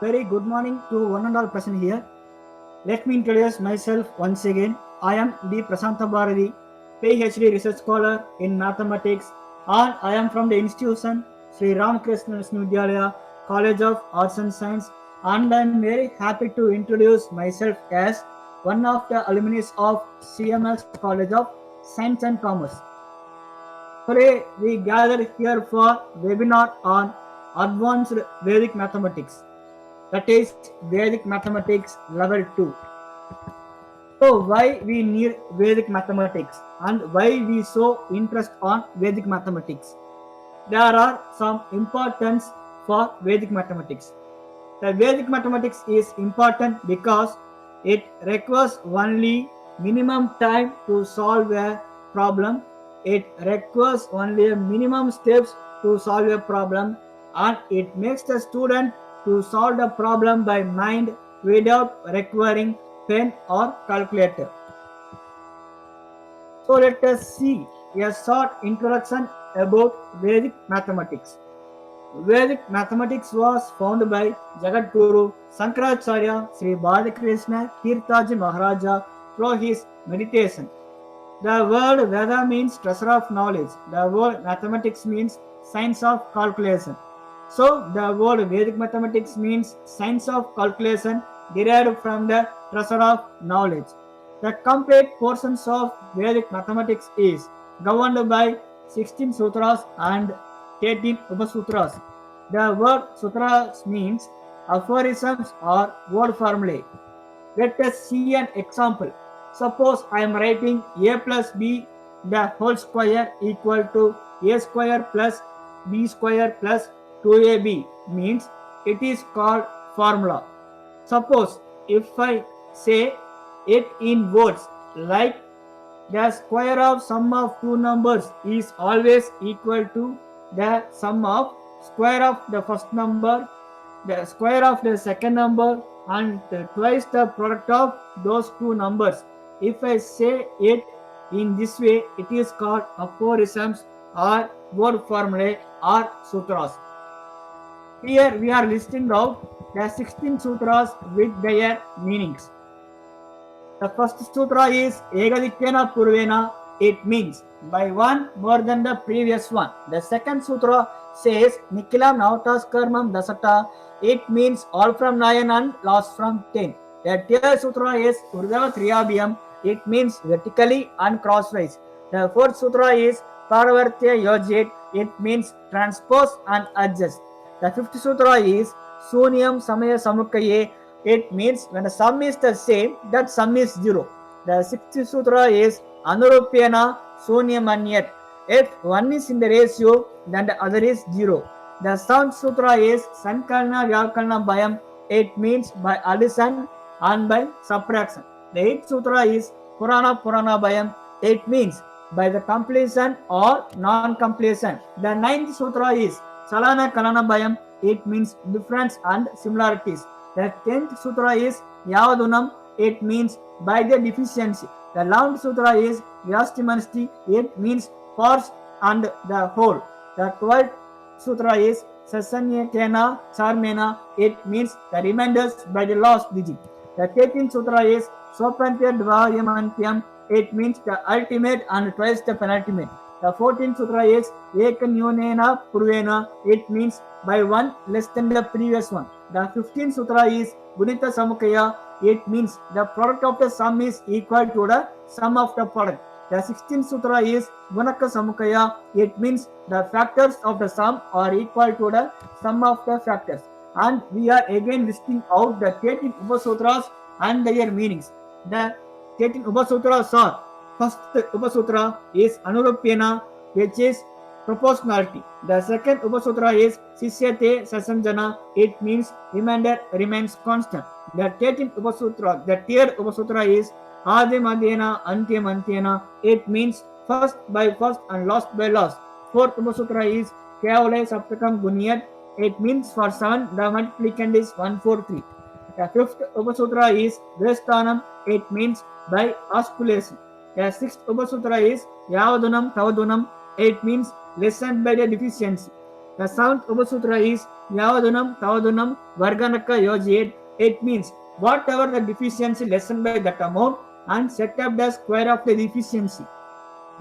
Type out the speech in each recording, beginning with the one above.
Very good morning to one and all present here. Let me introduce myself once again. I am D. Prasanta Bharati, PhD Research Scholar in Mathematics, and I am from the institution Sri Ramakrishna Viswavidyalaya College of Arts and Science, and I am very happy to introduce myself as one of the alumni of CMS College of Science and Commerce. Today we gather here for webinar on Advanced Vedic Mathematics, that is Vedic Mathematics Level 2. So why we need Vedic Mathematics and why we show interest on Vedic Mathematics? There are some importance for Vedic Mathematics. The Vedic Mathematics is important because it requires only minimum time to solve a problem. It requires only a minimum steps to solve a problem, and it makes the student to solve the problem by mind without requiring pen or calculator. So let us see a short introduction about Vedic mathematics. Vedic mathematics was founded by Jagadguru Sankaracharya Sri Balakrishna Tirthaji Maharaja through his meditation. The word Veda means treasure of knowledge. The word mathematics means science of calculation. So the word Vedic mathematics means science of calculation derived from the treasure of knowledge. The complete portions of Vedic mathematics is governed by 16 sutras and 13 Upasutras. The word sutras means aphorisms or word formulae. Let us see an example. Suppose I am writing a plus b the whole square equal to a square plus b square plus 2ab means it is called formula. Suppose if I say it in words like the square of sum of two numbers is always equal to the sum of square of the first number, the square of the second number, and twice the product of those two numbers. If I say it in this way, it is called aphorisms or word formulae or sutras. Here we are listing out the 16 sutras with their meanings. The first sutra is Egadikyena Purvena. It means by one more than the previous one. The second sutra says Nikilam Nautas Karmam Dasata. It means all from 9 and last from 10. The third sutra is Urdhava Triyabhyam. It means vertically and crosswise. The fourth sutra is Paravartya Yojit. It means transpose and adjust. The fifth sutra is Sunyam Samaya Samukaye. It means when the sum is the same, that sum is 0. The sixth sutra is Anurupyana Sunyam Anyat. If one is in the ratio, then the other is 0. The seventh sutra is Sankalna Vyakalna Bhayam. It means by addition and by subtraction. The eighth sutra is Purana Bhayam. It means by the completion or non-completion. The ninth sutra is Chalana Kalana Bhayam. It means difference and similarities. The 10th sutra is Yavadunam. It means by the deficiency. The 11th sutra is Vyastimasti. It means parts and the whole. The 12th sutra is Sasanyakena Charmena. It means the remainders by the last digit. The 13th sutra is Sopantya Dvayamantyam. It means the ultimate and twice the penultimate. The 14th sutra is Ekanyonena Purvena. It means by one less than the previous one. The 15th sutra is Gunita Samukaya. It means the product of the sum is equal to the sum of the product. The 16th sutra is Gunaka Samukaya. It means the factors of the sum are equal to the sum of the factors. And we are again listing out the 13 Upasutras and their meanings. The 13 Upasutras are: first Upasutra is Anurupyena, which is proportionality. The second Upasutra is Sisyate Sasanjana. It means remainder remains constant. The 13th Upasutra, the third Upasutra is Adi Madhyena Antyam Antyena. It means first by first and last by last. Fourth Upasutra is Kevale Saptakam Gunyat. It means for 7 the multiplicand is 143. The fifth Upasutra is Vesthanam. It means by osculation. The sixth Upasutra is Yavadunam Tavadunam. It means lessened by the deficiency. The seventh Upasutra is Yavadunam Tavadunam Varganaka Yojit. It means whatever the deficiency lessened by that amount and set up the square of the deficiency.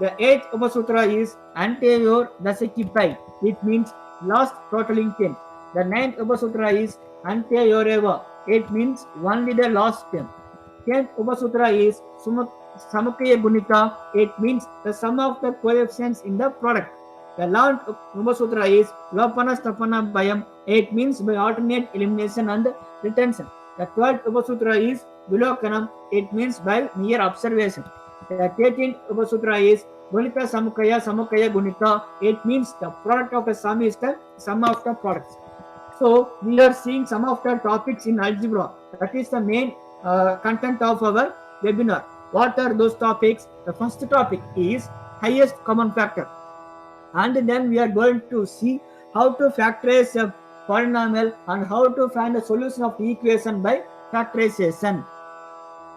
The eighth Upasutra is Anterior Dasakipai. It means last totaling 10. The ninth Upasutra is Anterioreva. It means only the last 10. 10th Upasutra is Samakaya Gunita. It means the sum of the coefficients in the product. The 11th Upasutra is Lopana Stapana Bayam. It means by alternate elimination and retention. The 12th Upasutra is Vilokanam. It means by mere observation. The 13th Upasutra is Gunita Samakaya Samakaya Gunita. It means the product of a sum is the sum of the products. So we are seeing some of the topics in algebra. That is the main content of our webinar. What are those topics? The first topic is highest common factor. And then we are going to see how to factorize a polynomial and how to find the solution of the equation by factorization.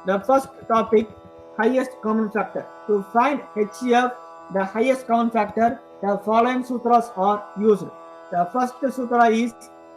The first topic, highest common factor. To find HCF, the highest common factor, the following sutras are used. The first sutra is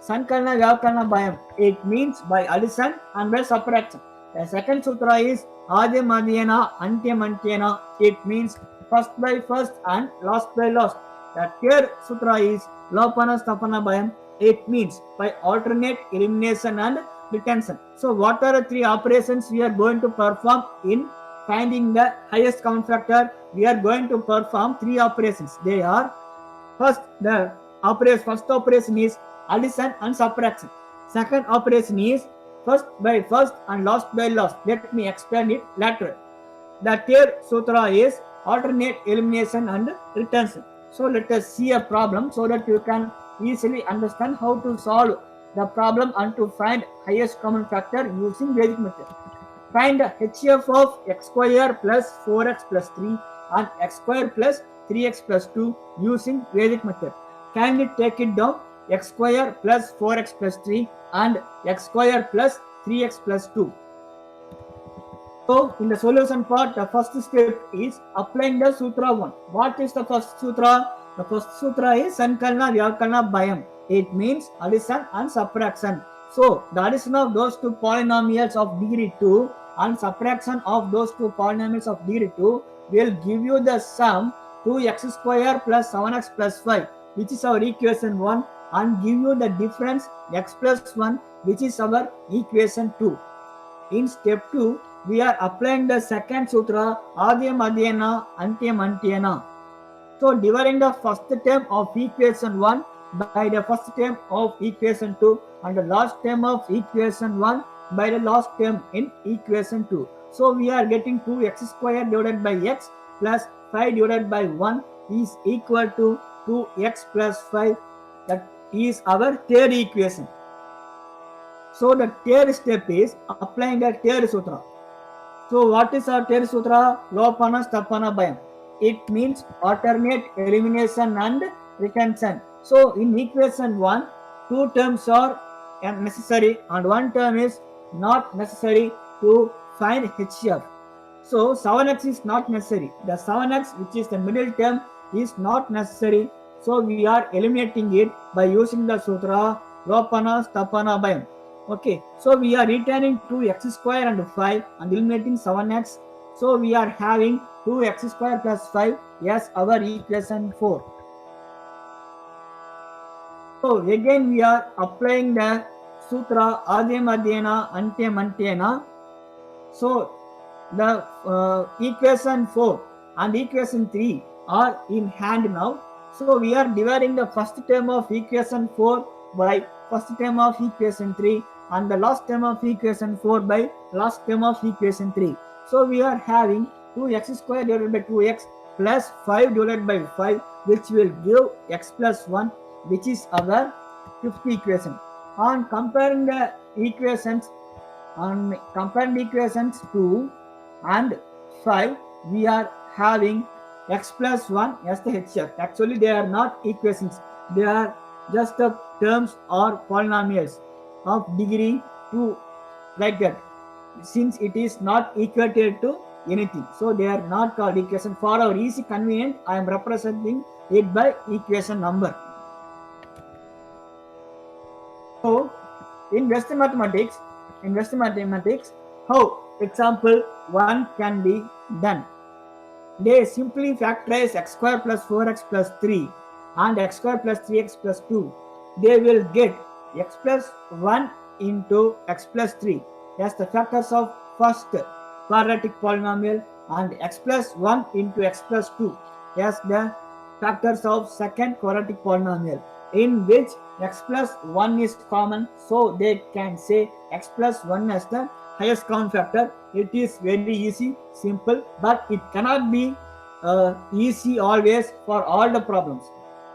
Sankalana Vyakalana Bayam. It means by addition and by subtraction. The second sutra is Adi Madhyana Antyam Antyana. It means first by first and last by last. The third sutra is Lopana Stapana Bayam. It means by alternate elimination and retention. So what are the three operations we are going to perform in finding the highest common factor? We are going to perform three operations. They are first operation is addition and subtraction. Second operation is first by first and last by last. Let me explain it later. The third sutra is alternate elimination and retention. So let us see a problem so that you can easily understand how to solve the problem and to find highest common factor using Vedic method. Find the HCF of x square plus 4x plus 3 and x square plus 3x plus 2 using Vedic method. Can we take it down? X square plus 4x plus 3 and x square plus 3x plus 2. So in the solution part, the first step is applying the sutra 1. What is the first sutra? The first sutra is Sankalana Vyakalana Bayam. It means addition and subtraction. So the addition of those two polynomials of degree 2 and subtraction of those two polynomials of degree 2 will give you the sum 2x square plus 7x plus 5, which is our equation 1, and give you the difference x plus 1, which is our equation 2. In step 2, we are applying the second sutra Adyam Adhyana Antyam Antyana. So dividing the first term of equation 1 by the first term of equation 2 and the last term of equation 1 by the last term in equation 2. So we are getting 2x square divided by x plus 5 divided by 1 is equal to 2x plus 5. That is our third equation. So the third step is applying the third sutra. So what is our third sutra? Lopana Stapana Bayam. It means alternate elimination and retention. So in equation 1, two terms are necessary and one term is not necessary to find HCF. So 7x is not necessary. The 7x, which is the middle term, is not necessary. So we are eliminating it by using the sutra Lopana Stapana Bayam. Okay, so we are retaining 2x square and 5 and eliminating 7x. So we are having 2x square plus 5 as our equation 4. So again we are applying the sutra Adyam Adhyana Antyam Antyana. So the equation 4 and equation 3 are in hand now. So we are dividing the first term of equation 4 by first term of equation 3 and the last term of equation 4 by last term of equation 3. So we are having 2x square divided by 2x plus 5 divided by 5, which will give x plus 1, which is our fifth equation. On comparing the equations, 2 and 5, we are having x plus 1 as the HCF. Actually, they are not equations. They are just the terms or polynomials of degree 2, like that. Since it is not equated to anything, so they are not called equation. For our easy convenience, I am representing it by equation number. In Western mathematics, how example 1 can be done. They simply factorize x square plus 4x plus 3 and x square plus 3x plus 2. They will get x plus 1 into x plus 3 as the factors of first quadratic polynomial and x plus 1 into x plus 2 as the factors of second quadratic polynomial, in which x plus 1 is common, so they can say x plus 1 as the highest common factor. It is very easy, simple, but it cannot be easy always for all the problems.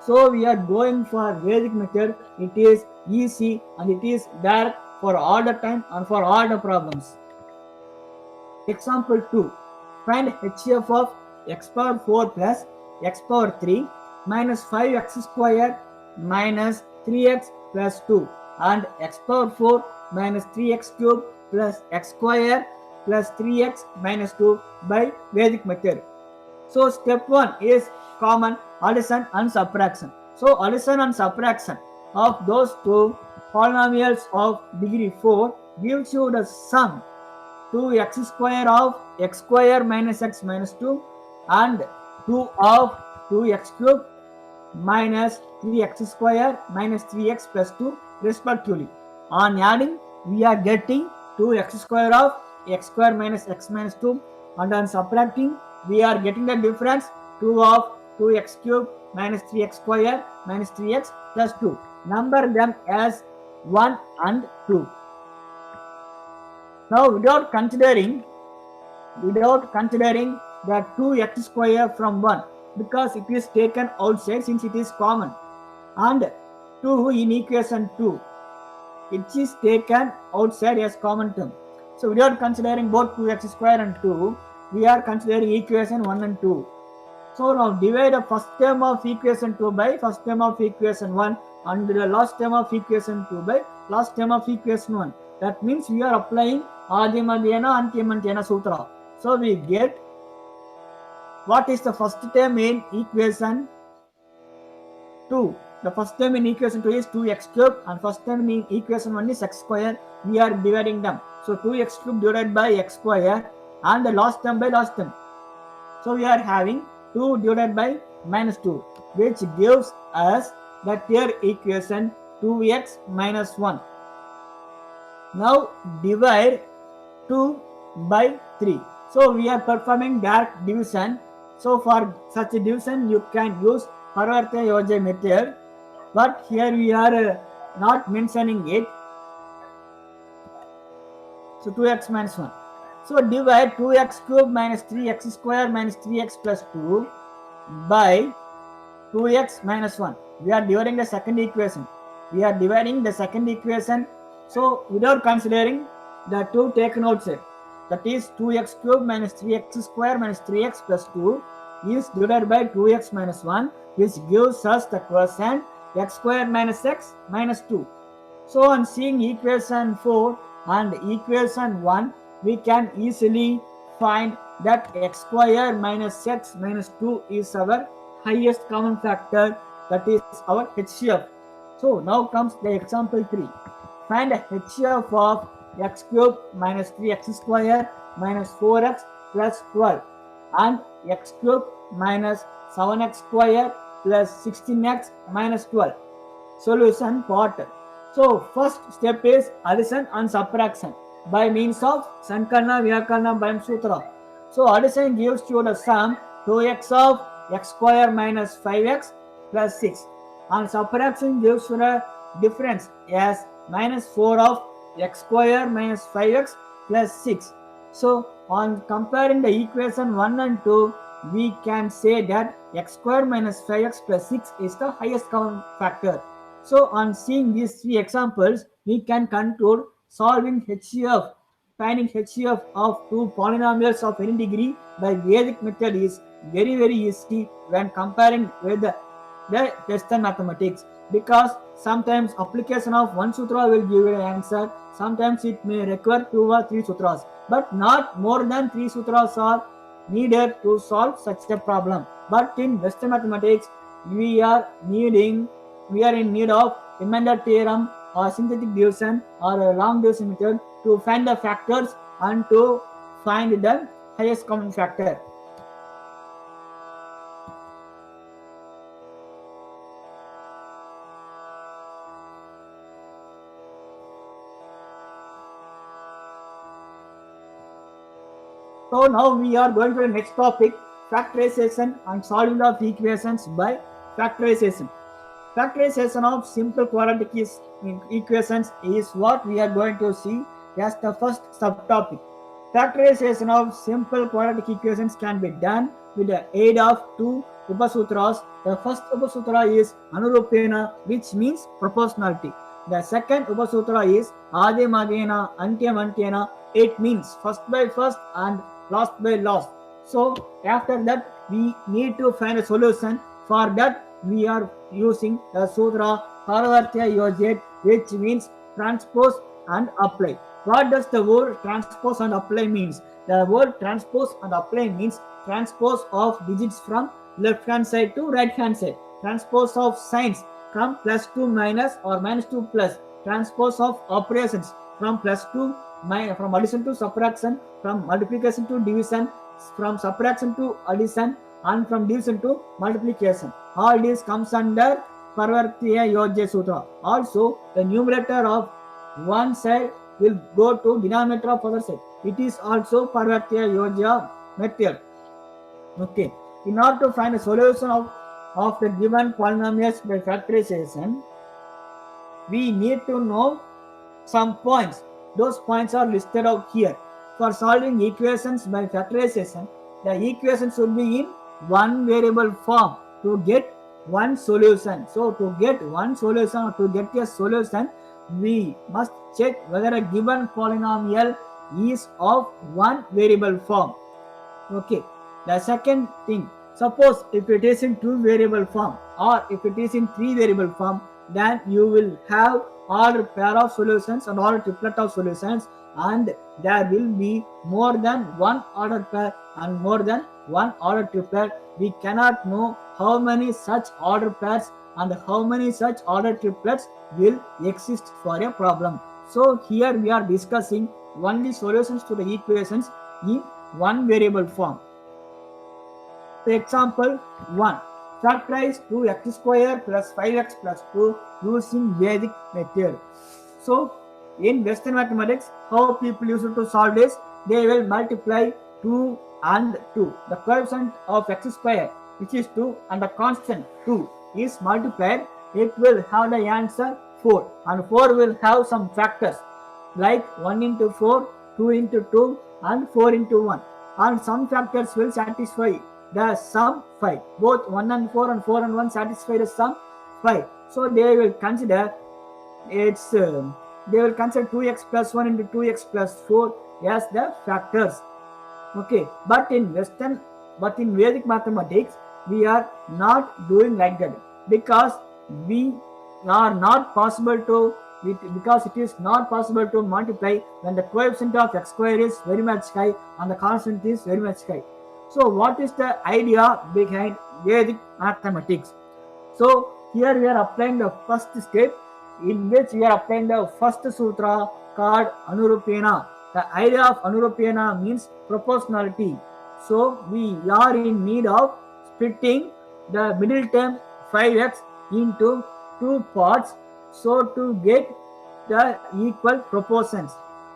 So we are going for Vedic method. It is easy and it is direct for all the time and for all the problems. Example 2. Find HCF of x power 4 plus x power 3 minus 5x square minus 3x plus 2 and x power 4 minus 3x cube plus x square plus 3x minus 2 by Vedic method. So step 1 is common addition and subtraction. So addition and subtraction of those two polynomials of degree 4 gives you the sum 2x square of x square minus x minus 2 and 2 of 2x cube minus 3x square minus 3x plus 2 respectively. On adding, we are getting 2x square of x square minus x minus 2, and on subtracting, we are getting the difference 2 of 2x cube minus 3x square minus 3x plus 2. Number them as 1 and 2. Now without considering the 2x square from 1, because it is taken outside since it is common, and 2 in equation 2, it is taken outside as common term. So without considering both 2x square and 2, we are considering equation 1 and 2. So now divide the first term of equation 2 by first term of equation 1 and the last term of equation 2 by last term of equation 1. That means we are applying Adimadhyana Antimadhyana Sutra. So we get what is the first term in equation 2. The first term in equation 2 is 2x cube and first term in equation 1 is x square. We are dividing them. So 2x cube divided by x square and the last term by last term. So we are having 2 divided by minus 2, which gives us the third equation 2x minus 1. Now divide 2 by 3. So we are performing direct division. So for such a division you can use Parvarta Yoja method, but here we are not mentioning it. So 2x minus 1. So divide 2x cube minus 3x square minus 3x plus 2 by 2x minus 1. We are dividing the second equation. So without considering the 2 taken outside, that is 2x cube minus 3x square minus 3x plus 2 is divided by 2x minus 1, which gives us the quotient x square minus x minus 2. So on seeing equation 4 and equation 1, we can easily find that x square minus x minus 2 is our highest common factor, that is our HCF. So now comes the example 3. Find HCF of x cube minus 3x square minus 4x plus 12 and x cube minus 7x square plus 16x minus 12. Solution part. So first step is addition and subtraction by means of Sankarana Vyakarna Bhayam Sutra. So addition gives you the sum 2x of x square minus 5x plus 6, and subtraction gives you the difference as minus 4 of x square minus 5x plus 6. So on comparing the equation 1 and 2, we can say that x square minus 5x plus 6 is the highest common factor. So on seeing these 3 examples, we can conclude solving HCF, finding HCF of 2 polynomials of any degree by Vedic method is very easy when comparing with the Western mathematics, because sometimes application of one sutra will give you an answer, sometimes it may require 2 or 3 sutras, but not more than 3 sutras are needed to solve such a problem. But in Western mathematics, we are in need of remainder theorem, or synthetic division or a long division method to find the factors and to find the highest common factor. So now we are going to the next topic, factorization and solving of equations by factorization. Factorization of simple quadratic equations is what we are going to see as the first subtopic. Factorization of simple quadratic equations can be done with the aid of two Upasutras. The first Upasutra is Anurupena, which means proportionality. The second Upasutra is Adimagena, Antyam Antyena. It means first by first and last by last. So after that we need to find a solution. For that we are using the Sutra Paravartya Yojit, which means transpose and apply. What does the word transpose and apply means? The word transpose and apply means transpose of digits from left hand side to right hand side, transpose of signs from plus to minus or minus to plus, transpose of operations from plus to minus, from addition to subtraction, from multiplication to division, from subtraction to addition, and from division to multiplication. All this comes under Paravartya Yojya Sutra. Also, the numerator of one side will go to denominator of other side. It is also Paravartya Yojya method. Okay. In order to find a solution of the given polynomials by factorization, we need to know some points. Those points are listed out here. For solving equations by factorization, the equation should be in one variable form to get one solution. So to get one solution or to get a solution, we must check whether a given polynomial is of one variable form. Okay. The second thing, suppose if it is in two variable form or if it is in three variable form, then you will have order pair of solutions and order triplet of solutions, and there will be more than one order pair and more than one order triplet. We cannot know how many such order pairs and how many such order triplets will exist for a problem. So here we are discussing only solutions to the equations in one variable form. So example 1. Factorize 2x square plus 5x plus 2 using Vedic method. So in Western mathematics, how people used to solve this? They will multiply 2 and 2. The coefficient of x square, which is 2, and the constant 2 is multiplied. It will have the answer 4, and 4 will have some factors like 1 into 4, 2 into 2, and 4 into 1. And some factors will satisfy the sum 5. Both 1 and 4 and 4 and 1 satisfy the sum 5. So they will consider its they will consider 2x plus 1 into 2x plus 4 as the factors. Okay, but in Vedic mathematics we are not doing like that, because we are not possible to because it is not possible to multiply when the coefficient of x square is very much high and the constant is very much high. So what is the idea behind Vedic mathematics? So here we are applying the first step, in which we are applying the first sutra called Anurupena. The idea of Anurupena means proportionality. So we are in need of splitting the middle term 5x into two parts, so to get the equal proportions.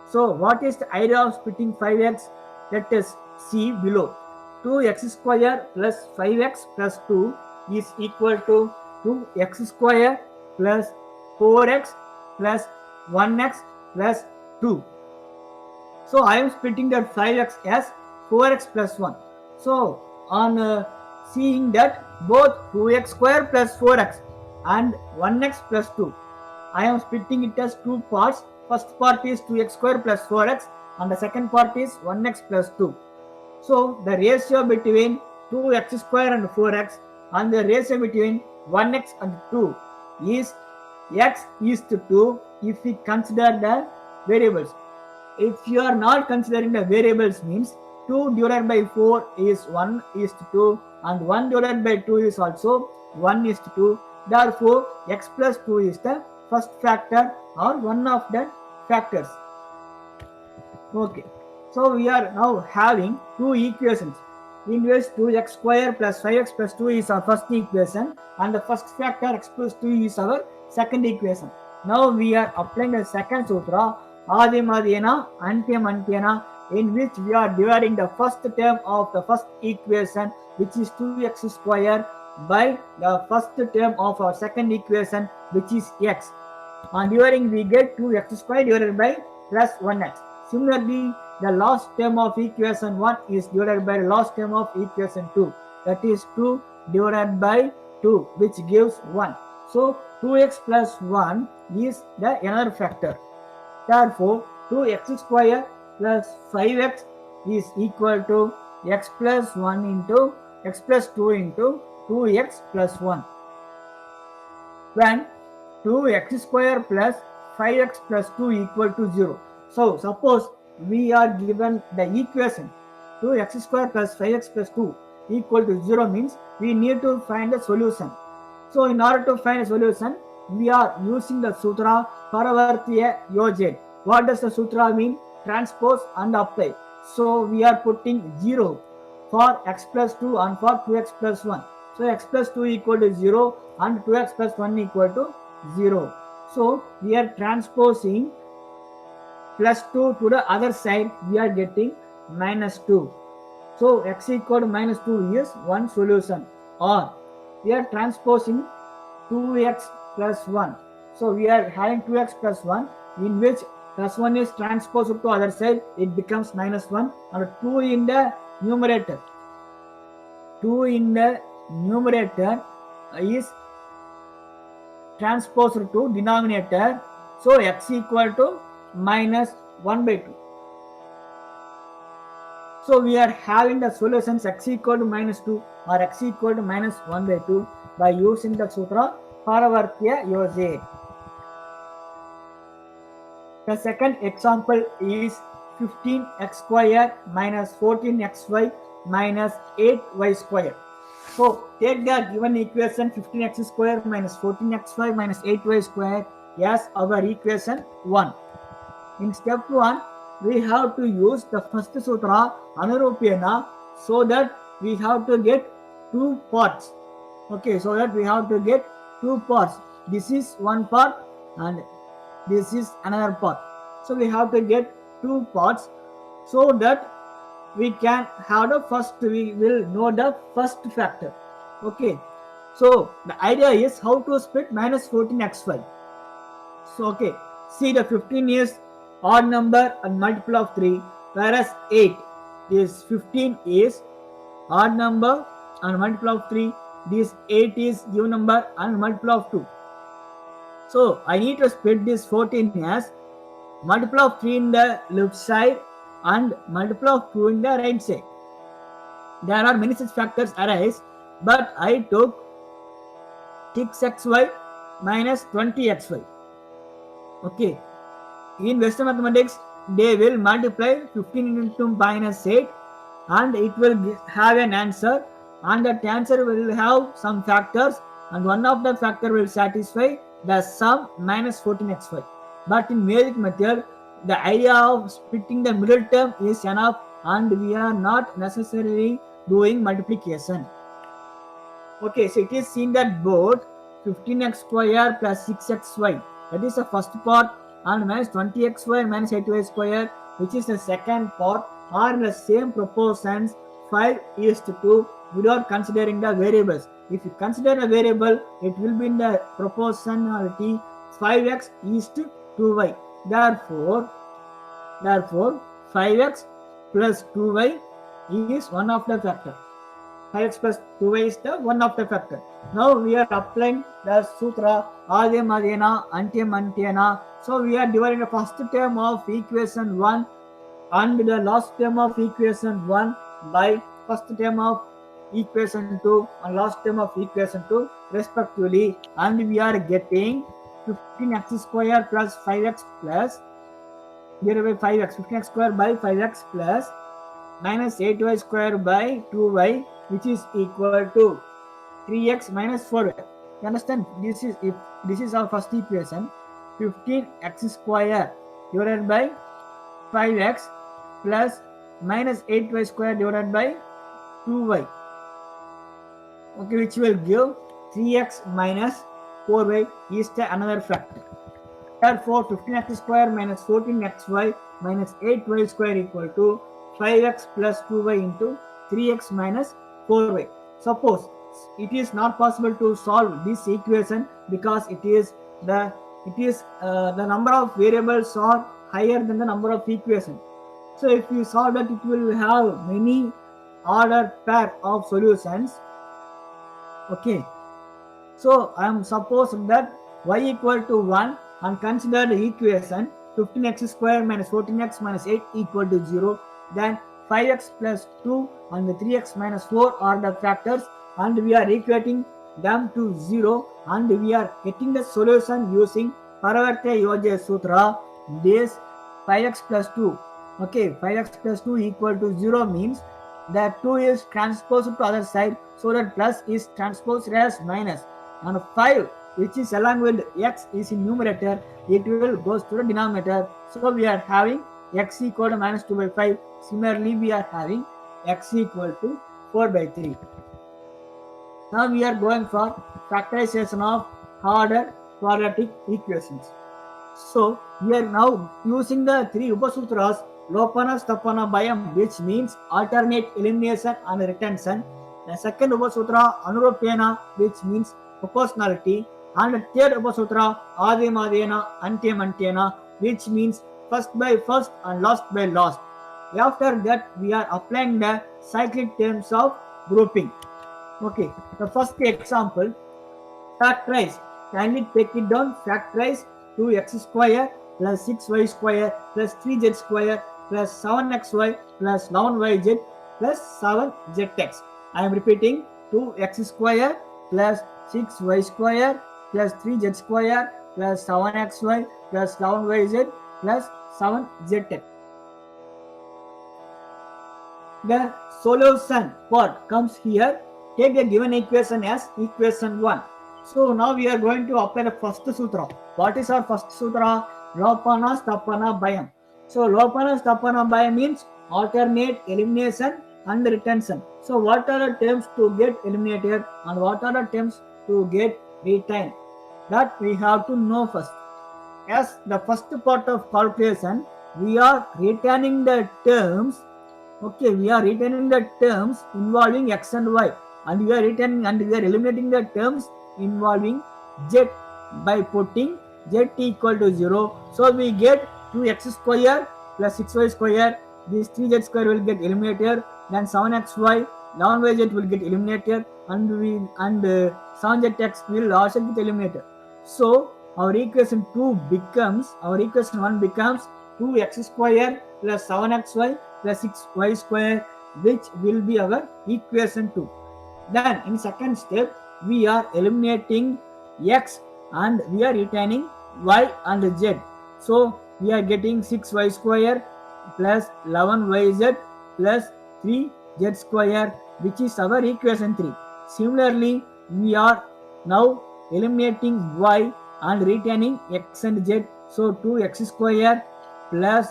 So what is the idea of splitting 5x? Let us see below. 2x square plus 5x plus 2 is equal to 2x square plus 4x plus 1x plus 2. So I am splitting that 5x as 4x plus 1. So on seeing that both 2x square plus 4x and 1x plus 2, I am splitting it as two parts. First part is 2x square plus 4x and the second part is 1x plus 2. So the ratio between 2x square and 4x and the ratio between 1x and 2 is x is to 2 if we consider the variables. If you are not considering the variables, means 2 divided by 4 is 1 is to 2 and 1 divided by 2 is also 1 is to 2. Therefore, x plus 2 is the first factor or one of the factors. Okay, so we are now having two equations in which 2x square plus 5x plus 2 is our first equation and the first factor x plus 2 is our second equation. Now we are applying the second sutra, Adim Adhyena Antyam Antyena, in which we are dividing the first term of the first equation, which is 2x square, by the first term of our second equation, which is x. On dividing, we get 2x square divided by plus 1x. Similarly, the last term of equation 1 is divided by the last term of equation 2. That is 2 divided by 2, which gives 1. So 2x plus 1 is the another factor. Therefore, 2x square plus 5x is equal to x plus 1 into x plus 2 into 2x plus 1. When 2x square plus 5x plus 2 equal to 0. So, suppose we are given the equation 2x square plus 5x plus 2 equal to 0 means we need to find a solution. So, in order to find a solution, we are using the sutra Paravartiya Yojit. What does the sutra mean? Transpose and apply. So, we are putting 0 for x plus 2 and for 2x plus 1. So, x plus 2 equal to 0 and 2x plus 1 equal to 0. So, we are transposing plus 2 to the other side, we are getting minus 2. So, x equal to minus 2 is one solution. Or, we are transposing 2x plus 1. So, we are having 2x plus 1, in which plus 1 is transposed to other side, it becomes minus 1, and 2 in the numerator. 2 in the numerator is transposed to denominator. So, x equal to minus 1 by 2. So, we are having the solutions x equal to minus 2 or x equal to minus 1 by 2 by using the sutra Paravartiya Yojit. The second example is 15x square minus 14xy minus 8y square. So, take the given equation 15x square minus 14xy minus 8y square as our equation 1. In step 1, we have to use the first sutra Anurupena, so that we have to get two parts. Okay, so that we have to get two parts. This is one part and this is another part. So we have to get two parts so that we can have the first, we will know the first factor. Okay, so the idea is how to split minus 14xy. So okay, see, the 15 is odd number and multiple of 3, whereas 8 is 15 is odd number and multiple of 3. This 8 is even number and multiple of 2. So I need to split this 14 as multiple of 3 in the left side and multiple of 2 in the right side. There are many such factors arise, but I took 6xy minus 20xy. Okay, in Western mathematics, they will multiply 15 into minus 8 and it will have an answer, and that answer will have some factors, and one of the factor will satisfy the sum minus 14xy. But in Vedic method, the idea of splitting the middle term is enough, and we are not necessarily doing multiplication. Okay, so it is seen that both 15x square plus 6xy, that is the first part, and minus 20xy minus 8y square, which is the second part, are in the same proportions 5:2 without considering the variables. If you consider a variable, it will be in the proportionality 5x is to 2y. Therefore 5x plus 2y is one of the factor. 5x plus 2y is the one of the factor. Now we are applying the sutra Adyam Adhyena Antyam Antyena. So we are dividing the first term of equation 1 and the last term of equation 1 by first term of equation 2 and last term of equation 2 respectively, and we are getting 15x square plus 5x plus divided by 5x, 15x square by 5x plus minus 8y square by 2y, which is equal to 3x minus 4y. You understand? This is, if this is our first equation, 15x square divided by 5x plus minus 8y square divided by 2y. Okay, which will give 3x minus 4y is the another factor. Therefore, 15x square minus 14xy minus 8y square equal to 5x plus 2y into 3x minus 4y. Suppose it is not possible to solve this equation because the the number of variables are higher than the number of equations. So if you solve that, it will have many ordered pair of solutions. Okay, so I am suppose that y equal to 1 and consider the equation 15x square minus 14x minus 8 equal to 0. Then 5x plus 2 and the 3x minus 4 are the factors, and we are equating them to 0, and we are getting the solution using Paravartya Yoja Sutra. This 5x plus 2. Okay, 5x plus 2 equal to 0 means that 2 is transposed to other side, so that plus is transposed as minus, and 5 which is along with x is in numerator, it will goes to the denominator. So we are having x equal to minus 2 by 5. Similarly, we are having x equal to 4 by 3. Now we are going for factorization of ordered quadratic equations. So we are now using the three Upasutras, Lopana, Stapana, Bayam, which means alternate elimination and retention. The second Upasutra, Anurupena, which means proportionality. And the third Upasutra, Adimadena, Antyamantena, which means first by first and last by last. After that, we are applying the cyclic terms of grouping. Okay, the first example, factorize. Kindly take it down. Factorize 2x square plus 6y square plus 3z square plus 7xy plus 11yz plus 7zx. I am repeating, 2x square plus 6y square plus 3z square plus 7xy plus 11yz plus 7zx. The solution part comes here. Take the given equation as equation 1. So now we are going to apply the first sutra. What is our first sutra? Lopana, Stapana, Bayam. So Lopana, Stapana, Bayam means alternate elimination and retention. So what are the terms to get eliminated and what are the terms to get retained? That we have to know first. As the first part of calculation, we are retaining the terms. Okay, we are retaining the terms involving x and y, and we are retaining and we are eliminating the terms involving z by putting z equal to 0. So we get 2x square plus 6y square. This 3z square will get eliminated. Then 7xy, 11yz will get eliminated, and 7zx will also get eliminated. So our equation 2 becomes, our equation 1 becomes 2x square plus 7xy plus 6y square, which will be our equation 2. Then in second step, we are eliminating x and we are retaining y and z. So we are getting 6y square plus 11yz plus 3z square, which is our equation 3. Similarly, we are now eliminating y and retaining x and z. So 2x square plus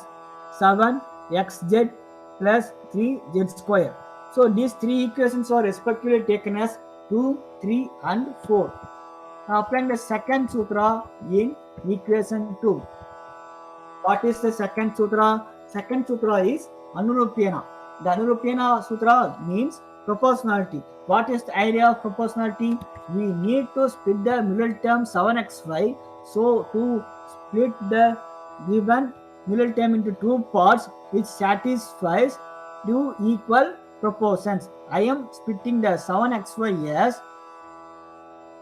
7xz plus 3z square. So these three equations are respectively taken as 2, 3 and 4. Now applying the second sutra in equation 2. What is the second sutra? Second sutra is Anurupena. The Anurupena sutra means proportionality. What is the idea of proportionality? We need to split the middle term 7xy. So to split the given middle term into two parts which satisfies two equal proportions. I am splitting the 7xy as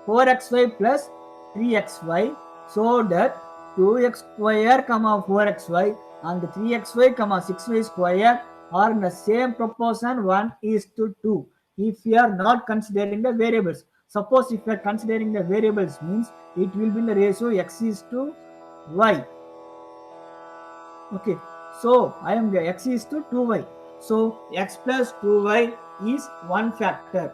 4xy plus 3xy, so that 2x square comma 4xy and 3xy comma 6y square are in the same proportion 1:2 if we are not considering the variables. Suppose if we are considering the variables, means it will be in the ratio x is to y. Okay, so I am the x is to 2y. So x plus 2y is one factor.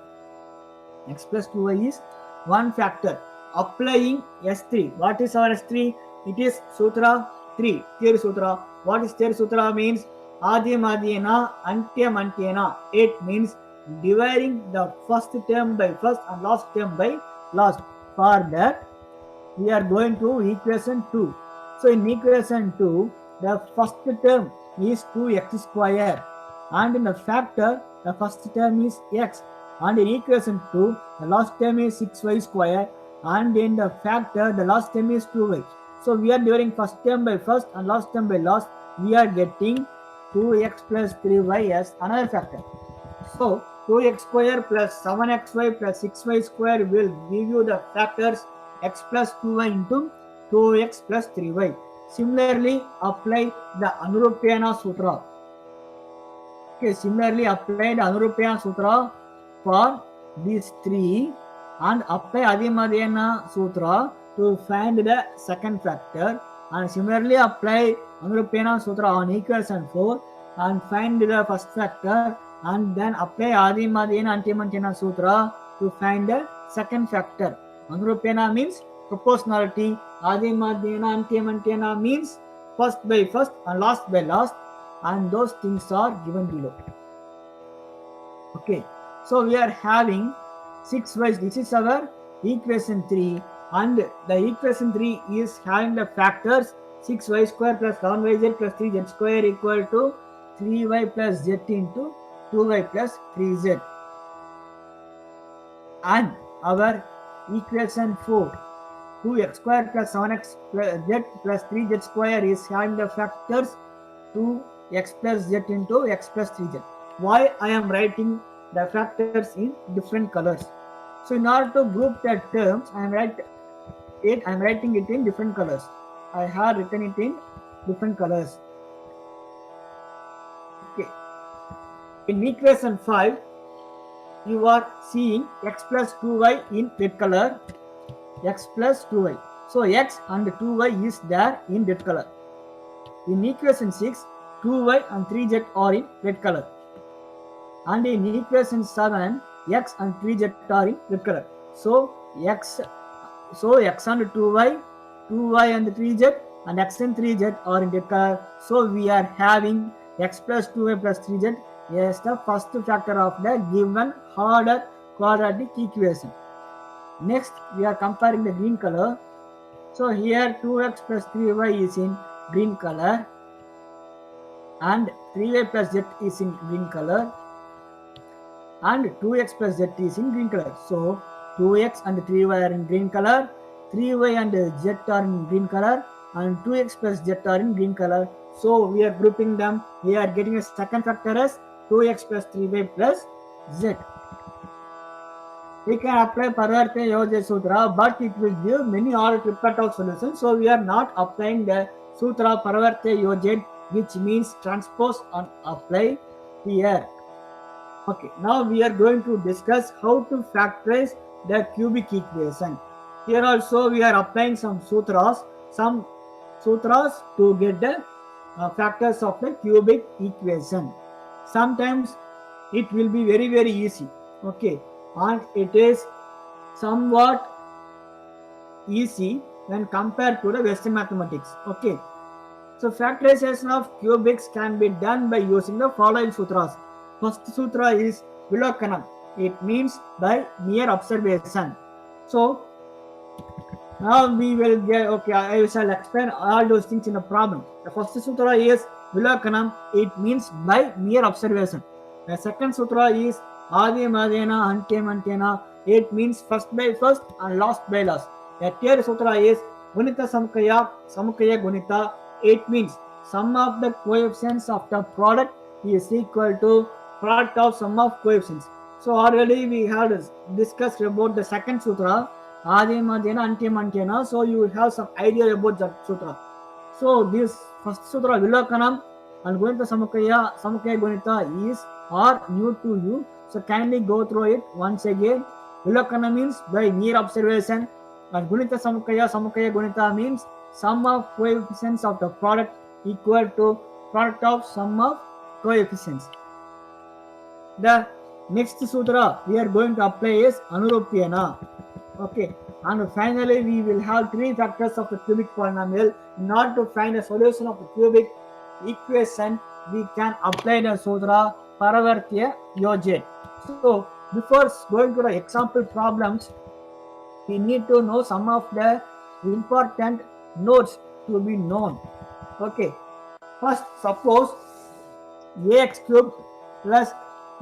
X plus 2y is one factor. Applying S3. What is our S3? It is Sutra 3. Third Sutra. What is Third Sutra means? Adyam Adyena, Antyam Antyena. It means dividing the first term by first and last term by last. For that, we are going to equation 2. So in equation 2, the first term is 2x square, and in the factor, the first term is x, and in equation 2, the last term is 6y square, and in the factor, the last term is 2y. So we are dividing first term by first and last term by last. We are getting 2x plus 3y as another factor. So 2x square plus 7xy plus 6y square will give you the factors x plus 2y into 2x plus 3y. Similarly, apply the Anuruppayana Sutra. Okay, similarly apply the Anuruppayana Sutra for these three, and apply Adyam Adyena Sutra to find the second factor, and similarly apply Anuruppayana Sutra on equation 4 and find the first factor, and then apply Adyam Adyena Antyam Antyena Sutra to find the second factor. Anuruppayana means proportionality, Adyam Adyena Antyam Antyena means first by first and last by last, and those things are given below. Okay, so we are having 6y. This is our equation 3, and the equation 3 is having the factors 6y square plus 7yz plus 3z square equal to 3y plus z into 2y plus 3z. And our equation 4, 2x square plus 7x plus z plus 3z square is having the factors 2x plus z into x plus 3z. Why I am writing the factors in different colors? So in order to group the terms, I am writing it in different colors. I have written it in different colors. Okay. In equation 5, you are seeing x plus 2y in red color. X plus 2y. So x and 2y is there in red color. In equation 6, 2y and 3z are in red color. And in equation 7, x and 3z are in red color. So x and 2y, 2y and 3z, and x and 3z are in red color. So we are having x plus 2y plus 3z as the first factor of the given order quadratic equation. Next, we are comparing the green color. So here 2x plus 3y is in green color, and 3y plus z is in green color, and 2x plus z is in green color. So 2x and 3y are in green color, 3y and z are in green color, and 2x plus z are in green color. So we are grouping them. We are getting a second factor as 2x plus 3y plus z. We can apply Paravartya Yoja Sutra, but it will give many order triplet of solutions. So we are not applying the Sutra Paravartya Yoja, which means transpose and apply here. Okay, now we are going to discuss how to factorize the cubic equation. Here also we are applying some sutras to get the factors of the cubic equation. Sometimes it will be very, very easy. Okay, and it is somewhat easy when compared to the Western mathematics. Okay, so factorization of cubics can be done by using the following sutras. First sutra is Vilokanam. It means by mere observation. So now we will get, okay, I shall explain all those things in a problem. The first sutra is Vilokanam. It means by mere observation. The second sutra is Adyam Adyena Antyam Antyena. It means first by first and last by last. The third sutra is Gunita Samkaya Gunita. It means sum of the coefficients of the product is equal to product of sum of coefficients. So already we have discussed about the second sutra, Adyam Adyena Antyam Antyena. So you will have some idea about that sutra. So this first sutra Vilokanam and Gunita Samkaya Gunita is are new to you. So kindly go through it once again. Vilokanam means by mere observation, and Gunita Samkaya Gunita means sum of coefficients of the product equal to product of sum of coefficients. The next sutra we are going to apply is Anuruppayana. Okay, and finally we will have three factors of the cubic polynomial. In order to find a solution of the cubic equation, we can apply the sutra Paravartya Yojan. So before going to the example problems, we need to know some of the important notes to be known. Okay, first suppose ax cubed plus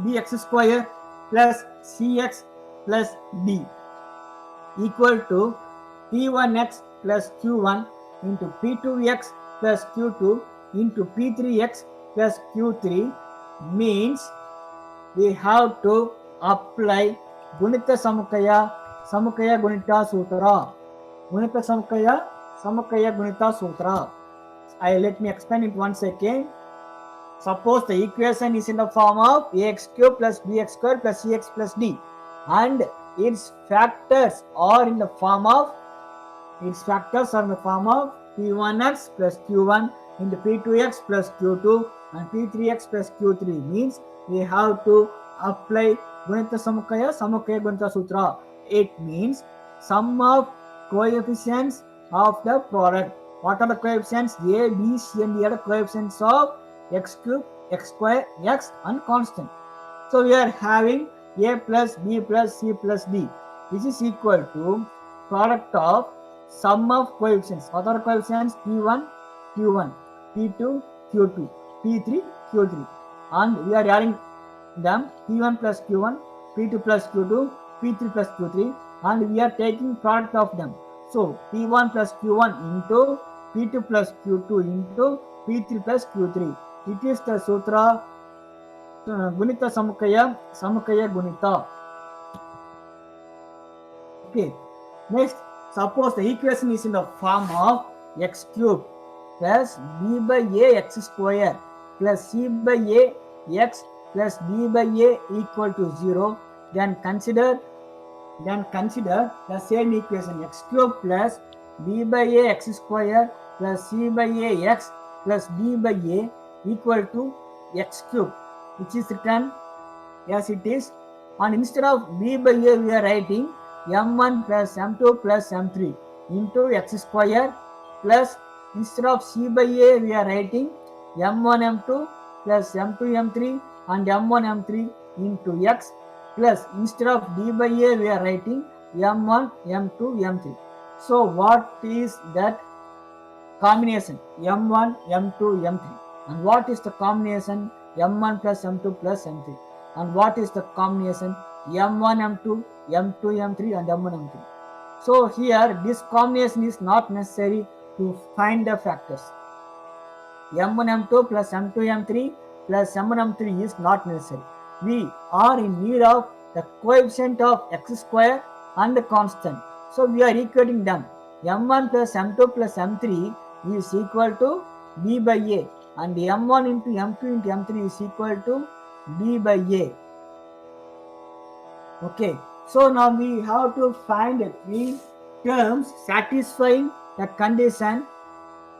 bx square plus cx plus d equal to p1x plus q1 into p2x plus q2 into p3x plus q3 means we have to apply Gunita Samakaya Gunita Sutra. Gunita Samakaya Gunita Sutra. Let me explain it once again. Suppose the equation is in the form of ax cube plus bx square plus cx plus d, and its factors are in the form of p1x plus q1 into p2x plus q2 and p3x plus q3 means we have to apply Gunita Samakaya Gunita Sutra. It means sum of coefficients of the product. What are the coefficients? A, B, C and D are the coefficients of x cube, x square, x and constant. So we are having a plus b plus c plus d. This is equal to product of sum of coefficients. What are coefficients? P1, Q1, P2, Q2, P3, Q3. And we are adding them P1 plus Q1, P2 plus Q2, P3 plus Q3, and we are taking product of them. So P1 plus Q1 into P2 plus Q2 into P3 plus Q3. It is the sutra Gunita Samakaya Gunita. Okay. Next, suppose the equation is in the form of x cube plus b by a x square plus c by a x plus d by a equal to 0. Then consider the same equation x cube plus b by a x square plus c by a x plus d by a equal to x cube, which is written as it is, and instead of b by a we are writing m1 plus m2 plus m3 into x square plus instead of c by a we are writing m1 m2 plus m2 m3 and m1 m3 into x plus instead of d by a we are writing m1 m2 m3. So what is that combination? m1 m2 m3. And what is the combination? m1 plus m2 plus m3. And what is the combination? m1 m2 m2 m3 and m1 m3. So here this combination is not necessary to find the factors. m1 m2 plus m2 m3 plus m1 m3 is not necessary. We are in need of the coefficient of x square and the constant. So we are equating them. m1 plus m2 plus m3 is equal to b by a, and m1 into m2 into m3 is equal to d by a. Okay, so now we have to find three terms satisfying the condition.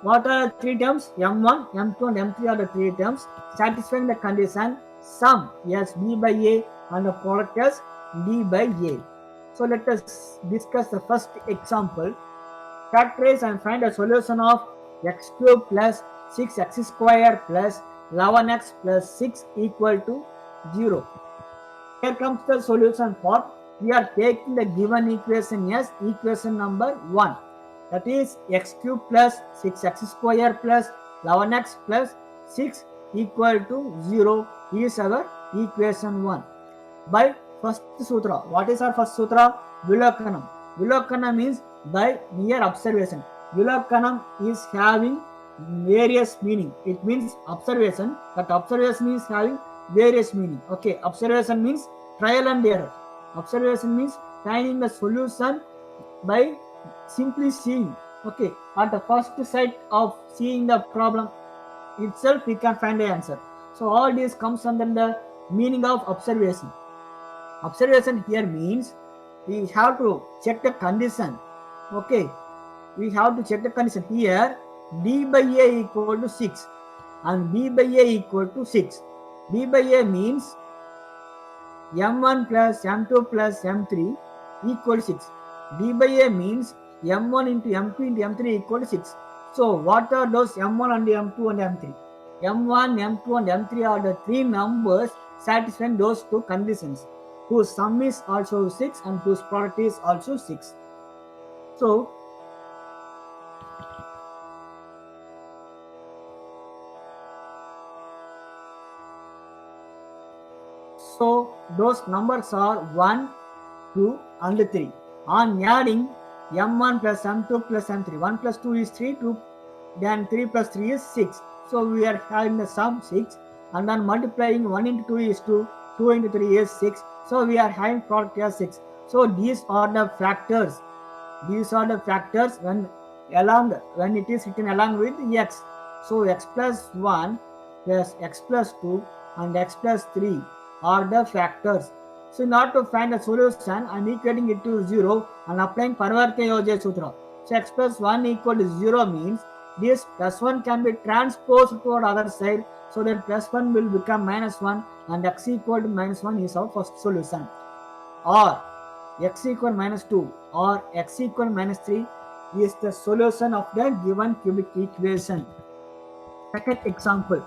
What are the three terms? m1, m2 and m3 are the three terms satisfying the condition sum as b by a and the product as d by a. So let us discuss the first example. Factorize and find a solution of x cube plus 6x square plus 11x plus 6 equal to 0. Here comes the solution part. We are taking the given equation as equation number 1. That is x cube plus 6x square plus 11x plus 6 equal to 0 is our equation 1. By first sutra. What is our first sutra? Vilokanam. Vilokanam means by mere observation. Vilokanam is having various meaning. It means observation. That observation is having various meaning. Okay, observation means trial and error. Observation means finding the solution by simply seeing. Okay, at the first sight of seeing the problem itself we can find the answer. So all this comes under the meaning of observation. Observation here means we have to check the condition. Okay, we have to check the condition. Here d by a equal to 6 and b by a equal to 6. d by a means m1 plus m2 plus m3 equal 6. D by A means M1 into M2 into M3 equal to 6. So what are those M1 and M2 and M3? M1, M2 and M3 are the three numbers satisfying those two conditions, whose sum is also 6 and whose product is also 6. So those numbers are 1, 2 and 3. On adding M1 plus M2 plus M3, 1 plus 2 is 3, 2 then 3 plus 3 is 6. So we are having the sum 6, and then multiplying 1 into 2 is 2, 2 into 3 is 6. So we are having product as 6. So these are the factors. These are the factors when it is written along with x. So x plus 1 plus x plus 2 and x plus 3 are the factors. So in order to find the solution, I am equating it to 0 and applying Paravartya Yoja Sutra. So x plus 1 equal to 0 means this plus 1 can be transposed toward other side, so that plus 1 will become minus 1 and x equal to minus 1 is our first solution. Or x equal minus 2 or x equal minus 3 is the solution of the given cubic equation. Second example,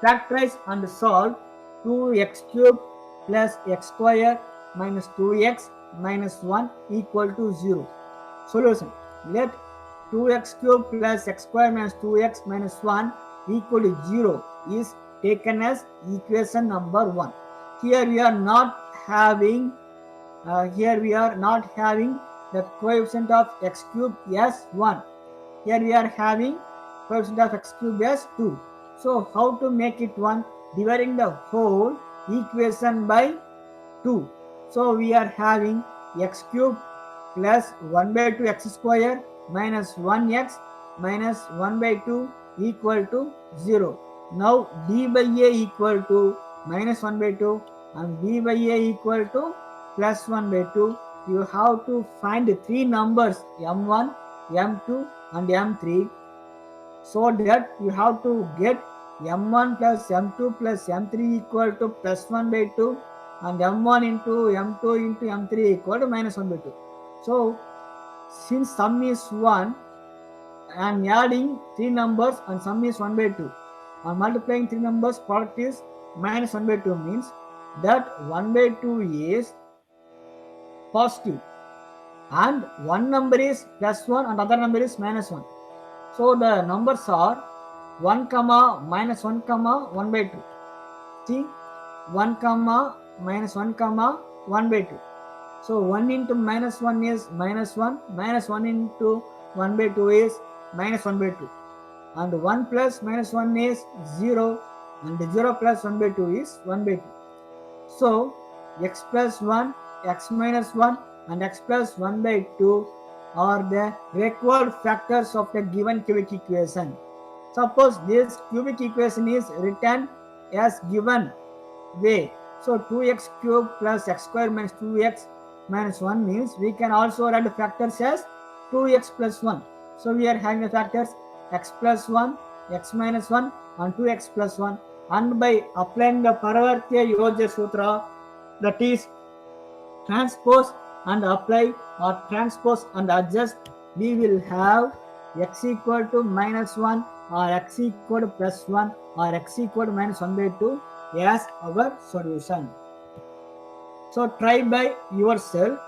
factorize and solve 2x cubed plus x square minus 2x minus 1 equal to 0. Solution, let 2x cubed plus x square minus 2x minus 1 equal to 0 is taken as equation number 1. Here we are not having the coefficient of x cube as 1. Here we are having coefficient of x cube as 2. So how to make it 1? Dividing the whole equation by 2. So we are having x cube plus 1 by 2 x square minus 1x minus 1 by 2 equal to 0. Now d by a equal to minus 1 by 2 and b by a equal to plus 1 by 2. You have to find the three numbers m1, m2 and m3, so that you have to get m1 plus m2 plus m3 equal to plus 1 by 2 and m1 into m2 into m3 equal to minus 1 by 2. So since sum is 1, I am adding three numbers and sum is 1 by 2. On multiplying three numbers, product is minus 1 by 2 means that 1 by 2 is positive and one number is plus 1 and other number is minus 1. So the numbers are 1 comma minus 1 comma 1 by 2. See, 1 comma minus 1 comma 1 by 2. So 1 into minus 1 is minus 1, minus 1 into 1 by 2 is minus 1 by 2. And 1 plus minus 1 is 0 and 0 plus 1 by 2 is 1 by 2. So x plus 1, x minus 1 and x plus 1 by 2 are the required factors of the given cubic equation. Suppose this cubic equation is written as given way. So 2x cubed plus x square minus 2x minus 1 means we can also write the factors as 2x plus 1. So we are having the factors x plus 1, x minus 1 and 2x plus 1, and by applying the Paravartya Yoja Sutra, that is transpose and apply or transpose and adjust, we will have x equal to minus 1 or x equal to plus 1 or x equal to minus 1 by 2 as our solution. So try by yourself,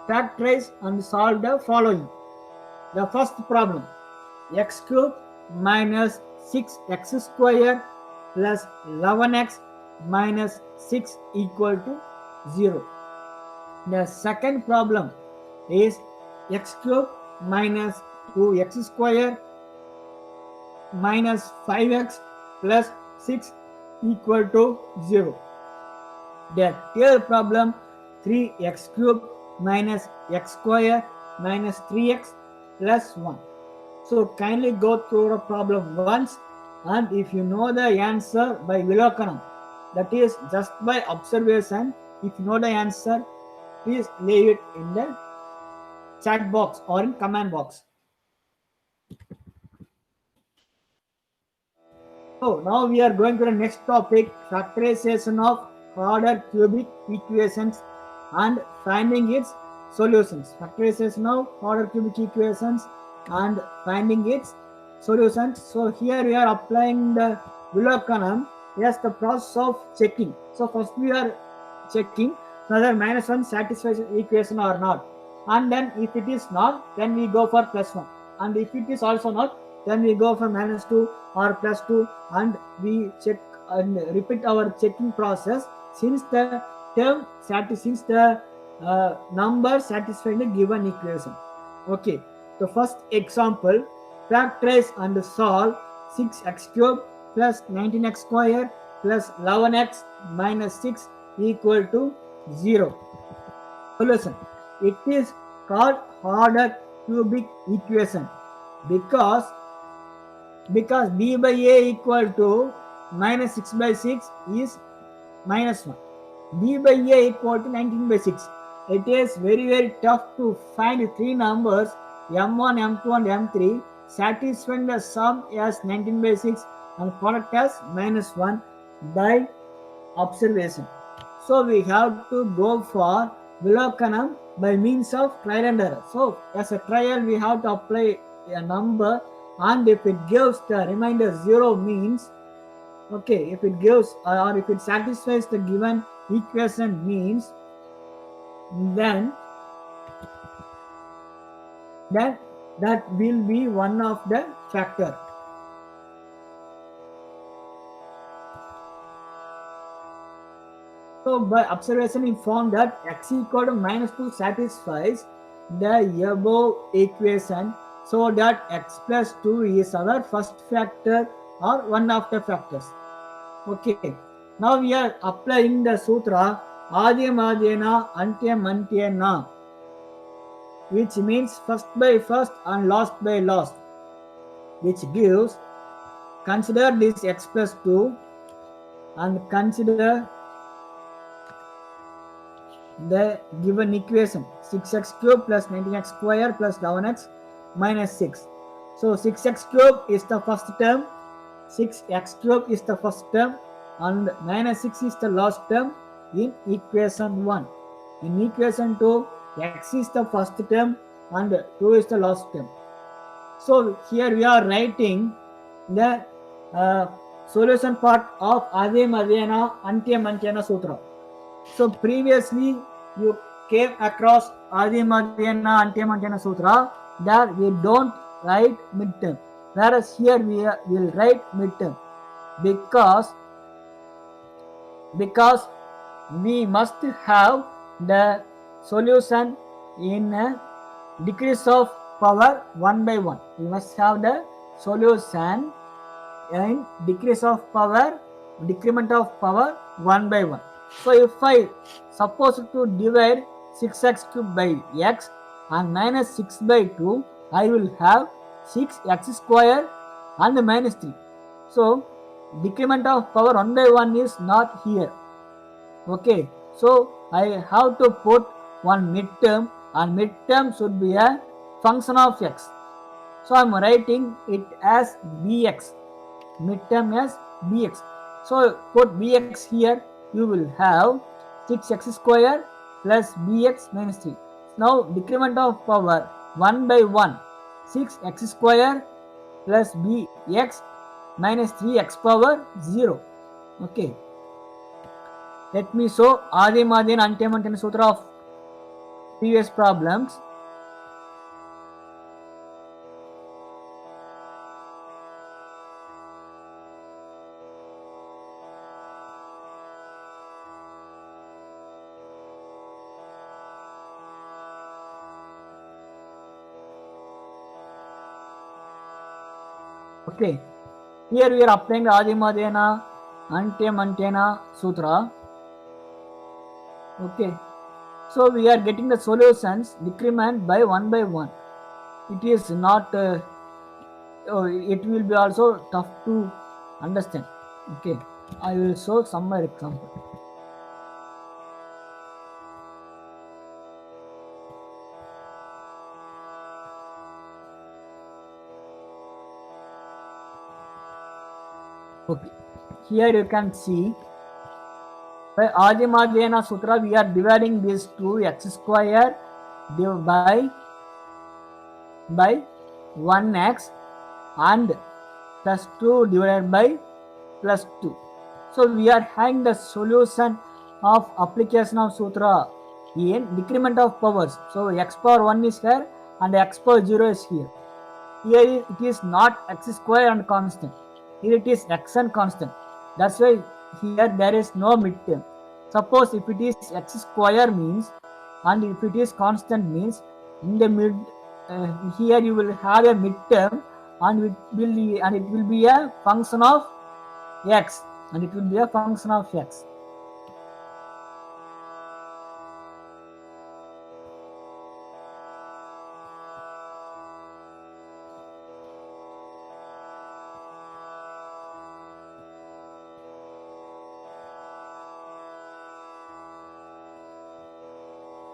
factorize and solve the following. The first problem, x cube minus 6x square plus 11x minus 6 equal to 0. The second problem is x cube minus 2x square minus 5x plus 6 equal to 0. The third problem, 3x cube minus x square minus 3x plus 1. So kindly go through the problem once, and if you know the answer by Vilokanam, that is just by observation, if you know the answer, please leave it in the chat box or in comment box. So now we are going to the next topic, factorization of order cubic equations and finding its solutions. Factorization of order cubic equations and finding its solutions. So here we are applying the Willow-Canham. Yes, the process of checking. So first we are checking whether -1 satisfies the equation or not. And then if it is not, then we go for +1. And if it is also not, then we go for -2 or +2, and we check and repeat our checking process since the since the number satisfying the given equation. Okay, the first example, factorize and solve 6x cube plus 19x square plus 11x minus 6 equal to 0. Solution. It is called order cubic equation because b by a equal to minus 6 by 6 is minus 1. B by a equal to 19 by 6. It is very tough to find three numbers m1, m2 and m3 satisfying the sum as 19 by 6 and product as minus 1 by observation. So we have to go for Willow-Canham by means of trial and error. So as a trial we have to apply a number, and if it gives the remainder 0 means, okay, if it gives or if it satisfies the given equation means, then that will be one of the factor. So by observation we found that x equal to -2 satisfies the above equation, so that x plus 2 is our first factor or one of the factors. Okay, now we are applying the sutra Adyam Adyena Antyam Antyena, which means first by first and last by last, which gives, consider this x plus 2 and consider the given equation 6x cube plus 19x square plus 11x minus 6. So 6x cube is the first term, 6x cube is the first term, and minus 6 is the last term in equation 1. In equation 2, x is the first term and 2 is the last term. So here we are writing the solution part of Adyam Adyena Antyam Antyena Sutra. So previously you came across Adyam Adyena Antyam Antyena Sutra that we don't write midterm, whereas here we will write midterm because we must have the solution in a decrease of power 1 by 1. We must have the solution in decrease of power, decrement of power 1 by 1. So if I suppose to divide 6x cube by x and minus 6 by 2, I will have 6x square and minus 3. So decrement of power 1 by 1 is not here. Okay, so I have to put one midterm, and midterm should be a function of x. So I am writing it as bx, midterm as bx. So put bx here, you will have 6x square plus bx minus 3. Now decrement of power 1 by 1, 6x square plus bx minus 3x power 0. Okay, let me show Adyam Adyena Antyam Antyena Sutra of previous problems. Okay, here we are applying the Adyam Adyena Antyam Antyena Sutra. Okay, so we are getting the solutions decrement by 1 by 1. It is not, it will be also tough to understand. Okay, I will show some more example. Okay, here you can see by Adyam Adyena Sutra we are dividing this to x square by 1x and plus 2 divided by plus 2. So we are having the solution of application of sutra in decrement of powers. So x power 1 is here and x power 0 is here. Here it is not x square and constant. Here it is x and constant. That's why here there is no midterm. Suppose if it is x square means and if it is constant means in the mid here you will have a midterm and it will be a function of x and it will be a function of x.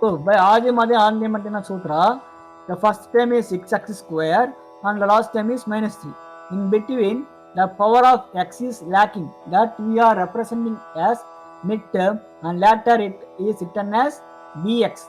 So by Adi Sutra, the first term is 6x square and the last term is minus 3. In between, the power of x is lacking, that we are representing as midterm and later it is written as bx.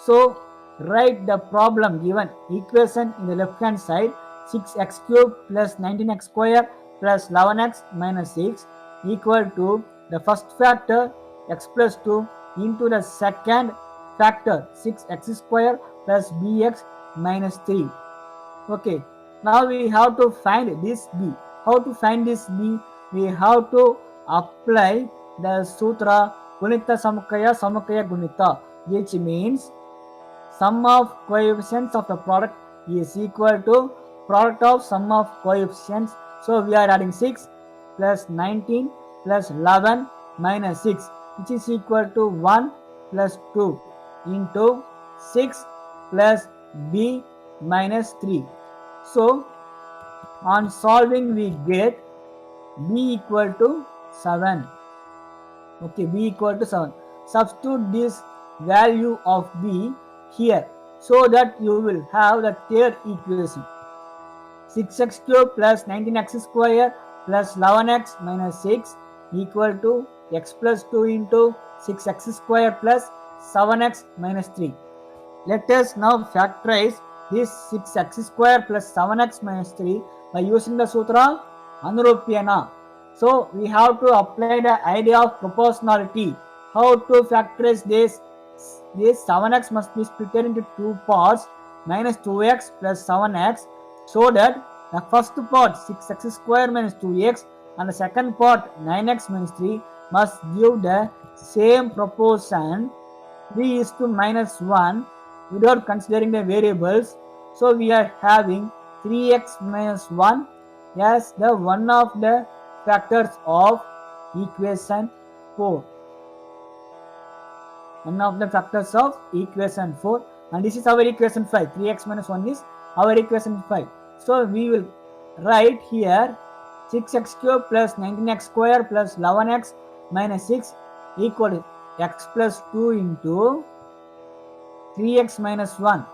So write the problem given equation in the left hand side, 6x cube plus 19x square plus 11x minus 6 equal to the first factor x plus 2 into the second factor 6x square plus bx minus 3. Okay, now we have to find this b. How to find this b? We have to apply the sutra Gunita Samakaya Gunita, which means sum of coefficients of the product is equal to product of sum of coefficients. So we are adding 6 plus 19 plus 11 minus 6, which is equal to 1 plus 2 into 6 plus b minus 3. So on solving we get b equal to 7. Okay, b equal to 7. Substitute this value of b here so that you will have the third equation. 6x cube plus 19x square plus 11x minus 6 equal to x plus 2 into 6x square plus 7x minus 3. Let us now factorize this 6x square plus 7x minus 3 by using the sutra Anurupyana. So we have to apply the idea of proportionality. How to factorize this? This 7x must be split into two parts, minus 2x plus 7x, so that the first part 6x square minus 2x and the second part 9x minus 3 must give the same proportion 3 is to minus 1 without considering the variables. So we are having 3x minus 1 as the one of the factors of equation 4. One of the factors of equation 4, and this is our equation 5. 3x minus 1 is our equation 5. So we will write here 6x cube plus 19x square plus 11x minus 6 equal to x plus 2 into 3x minus 1.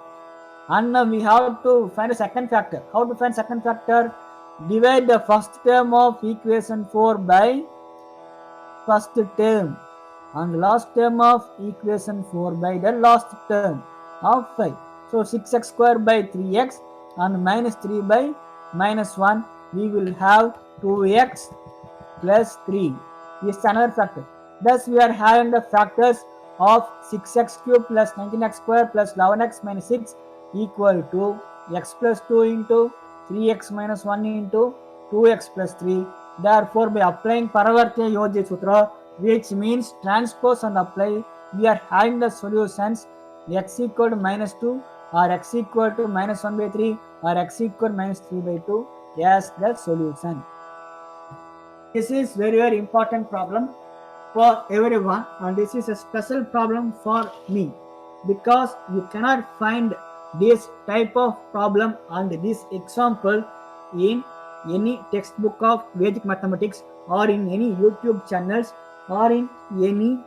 And now we have to find a second factor. How to find second factor? Divide the first term of equation 4 by first term and last term of equation 4 by the last term of 5. So 6x square by 3x and minus 3 by minus 1, we will have 2x plus 3. This is another factor. Thus we are having the factors of 6x cube plus 19x square plus 11x minus 6 equal to x plus 2 into 3x minus 1 into 2x plus 3. Therefore, by applying Paravartya Yojya Sutra, which means transpose and apply, we are having the solutions x equal to minus 2 or x equal to minus 1 by 3 or x equal to minus 3 by 2 as the solution. This is very important problem for everyone, and this is a special problem for me because you cannot find this type of problem and this example in any textbook of Vedic mathematics or in any YouTube channels or in any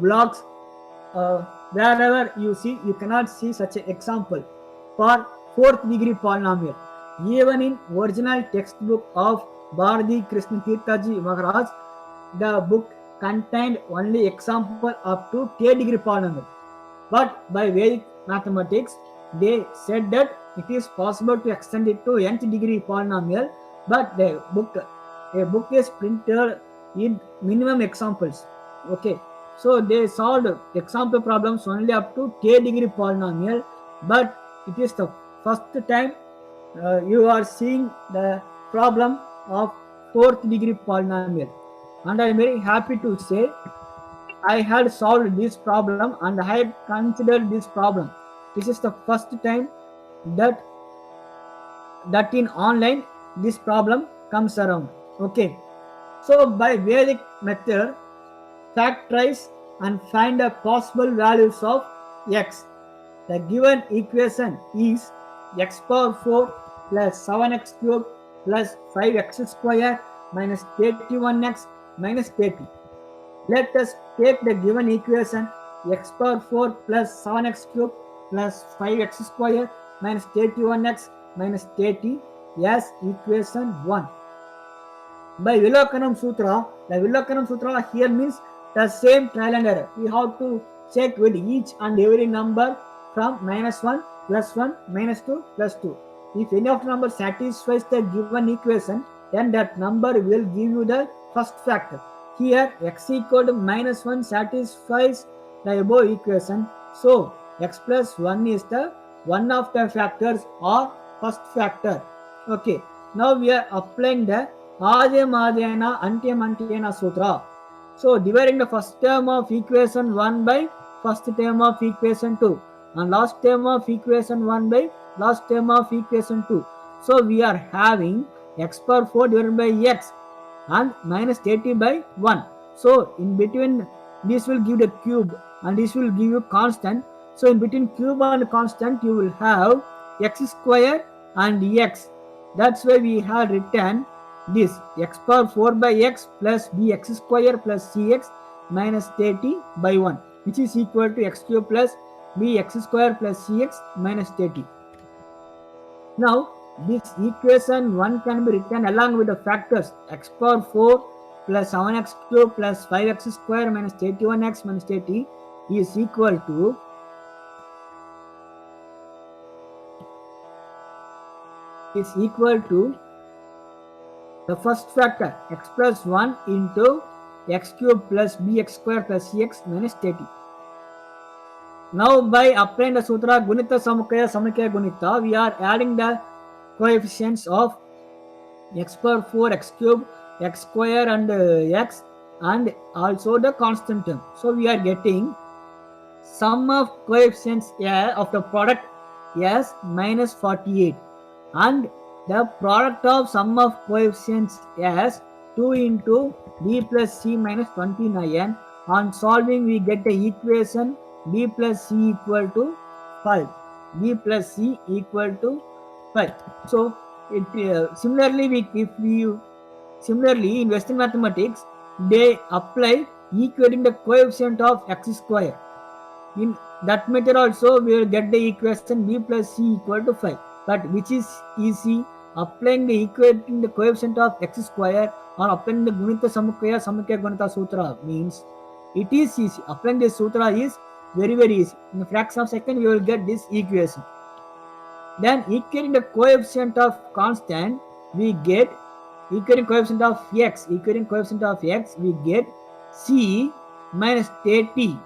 blogs. Wherever you see, you cannot see such an example for fourth degree polynomial. Even in original textbook of Bharati Krishna Tirthaji Maharaj, the book contained only example up to third degree polynomial. But by Vedic mathematics, they said that it is possible to extend it to nth degree polynomial, but a book is printed in minimum examples. Okay, so they solved example problems only up to k degree polynomial, but it is the first time you are seeing the problem of fourth degree polynomial, and I am very happy to say I had solved this problem and I had considered this problem. This is the first time that in online this problem comes around. Okay, so by Vedic method, factorize and find the possible values of x. The given equation is x power 4 plus 7x cubed plus 5x square minus 31x minus 30. Let us take the given equation x power 4 plus 7x cubed plus 5x square minus 31x minus 30 as equation 1. By Vilokanam Sutra, the Vilokanam Sutra here means the same trial and error. We have to check with each and every number from -1, +1, -2, +2. If any of the number satisfies the given equation, then that number will give you the first factor. Here x equal to -1 satisfies the above equation. So x plus 1 is the one of the factors or first factor. Okay, now we are applying the Adyam Adyana Antyam Antyena Sutra. So dividing the first term of equation 1 by first term of equation 2 and last term of equation 1 by last term of equation 2. So we are having x power 4 divided by x and minus 30 by 1. So in between this will give the cube and this will give you constant. So in between cube and constant you will have x square and x. That's why we have written this x power 4 by x plus bx square plus cx minus 30 by 1, which is equal to x cube plus bx square plus cx minus 30. Now this equation 1 can be written along with the factors x power 4 plus 7x cube plus 5x square minus 31x minus 30 is equal to the first factor x plus 1 into x cube plus bx square plus cx minus 30. Now by applying the sutra Gunita Samukaya Samukaya Gunita, we are adding the coefficients of x power 4, x cube, x square and x and also the constant term. So we are getting sum of coefficients of the product as minus 48 and the product of sum of coefficients as 2 into b plus c minus 29. On solving we get the equation b plus c equal to 5. b plus c equal to 5. So similarly in Western mathematics they apply equating the coefficient of x square. In that method also we will get the equation b plus c equal to 5. But which is easy, applying the equating the coefficient of x square or applying the Gunita Samukaya Samukaya Gunita Sutra means it is easy. Applying this sutra is very easy. In a fraction of a second you will get this equation. Then equating the coefficient of constant we get equating coefficient of x we get c minus 30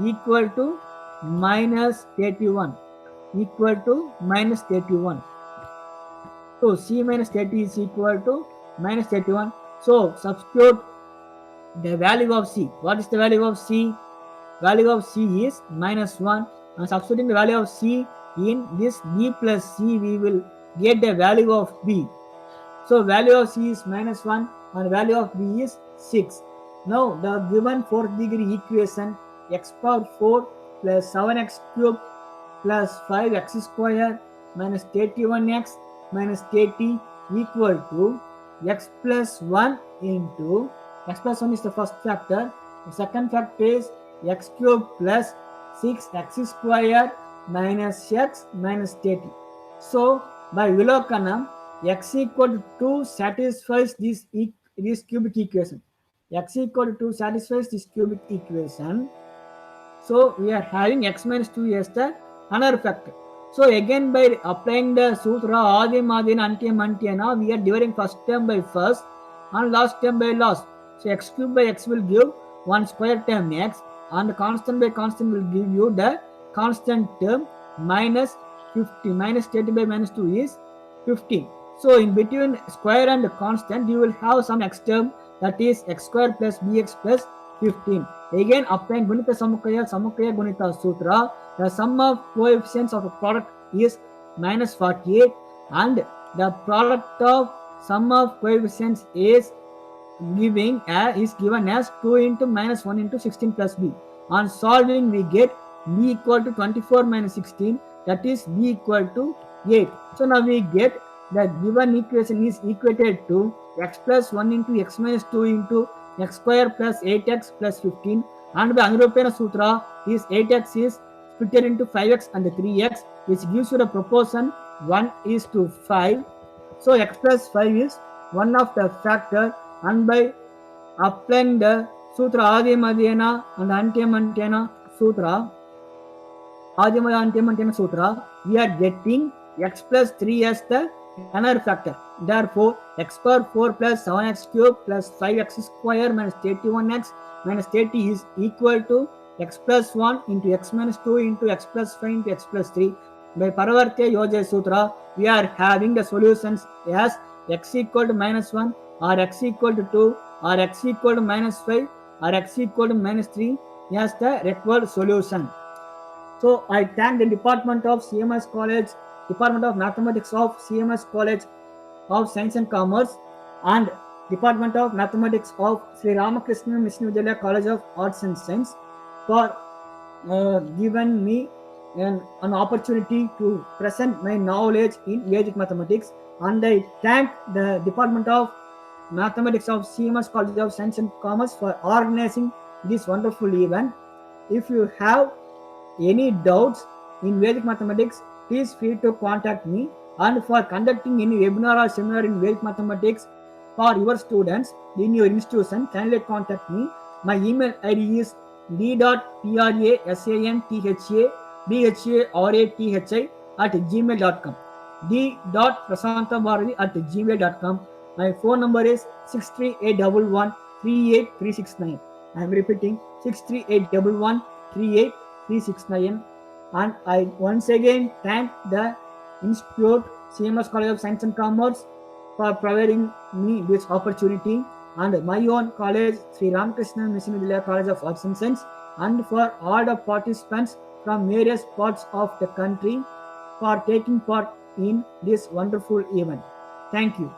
equal to minus 31 So c minus 30 is equal to minus 31. So substitute the value of c. What is the value of c? Value of c is minus 1. And substituting the value of c in this b plus c, we will get the value of b. So value of c is minus 1 and value of b is 6. Now the given fourth degree equation x power 4 plus 7x cubed plus 5x square minus 31x minus 30 equal to x plus 1 into x plus 1 is the first factor. The second factor is x cubed plus 6x square minus x minus 30. So by Vilokanam, x equal to 2 satisfies this cubic equation. X equal to 2 satisfies this cubic equation. So we are having x minus 2 as the another factor. So again by applying the sutra Adim Adin Antyam Antyana, we are dividing first term by first and last term by last. So x cube by x will give one square term x, and constant by constant will give you the constant term minus 50. Minus 30 by minus 2 is 15. So in between square and constant, you will have some x term, that is x square plus bx plus 15. Again, applying Gunita Samukaya Gunita Sutra, the sum of coefficients of a product is minus 48, and the product of sum of coefficients is given as 2 into minus 1 into 16 plus b. On solving, we get b equal to 24 minus 16, that is b equal to 8. So now we get the given equation is equated to x plus 1 into x minus 2 into x square plus 8x plus 15, and by Anurupena Sutra is 8x is split into 5x and 3x, which gives you the proportion 1 is to 5. So x plus 5 is one of the factor, and by applying the Sutra Adimadhyana and Antyamantena Sutra, we are getting x plus 3 as the another factor. Therefore, x power 4 plus 7x cube plus 5x square minus 31x minus 30 is equal to x plus 1 into x minus 2 into x plus 5 into x plus 3. By Paravartya Yoja Sutra, we are having the solutions as x equal to minus 1 or x equal to 2 or x equal to minus 5 or x equal to minus 3 as the required solution. So I thank the Department of CMS College, Department of Mathematics of CMS College of Science and Commerce, and Department of Mathematics of Sri Ramakrishna Mission Vidyalaya College of Arts and Science for giving me an opportunity to present my knowledge in Vedic mathematics. And I thank the Department of Mathematics of CMS College of Science and Commerce for organizing this wonderful event. If you have any doubts in Vedic mathematics, please free to contact me. And for conducting any webinar or seminar in Vedic mathematics for your students in your institution, kindly contact me. My email ID is d.prasanthabharathi@gmail.com. d.prasantabharathi@gmail.com. My phone number is 63811 I am repeating 63811 and I once again thank the Institute CMS College of Science and Commerce for providing me this opportunity, and my own college Sri Ramakrishna Mission Vidyalaya College of Arts and Science, and for all the participants from various parts of the country for taking part in this wonderful event. Thank you.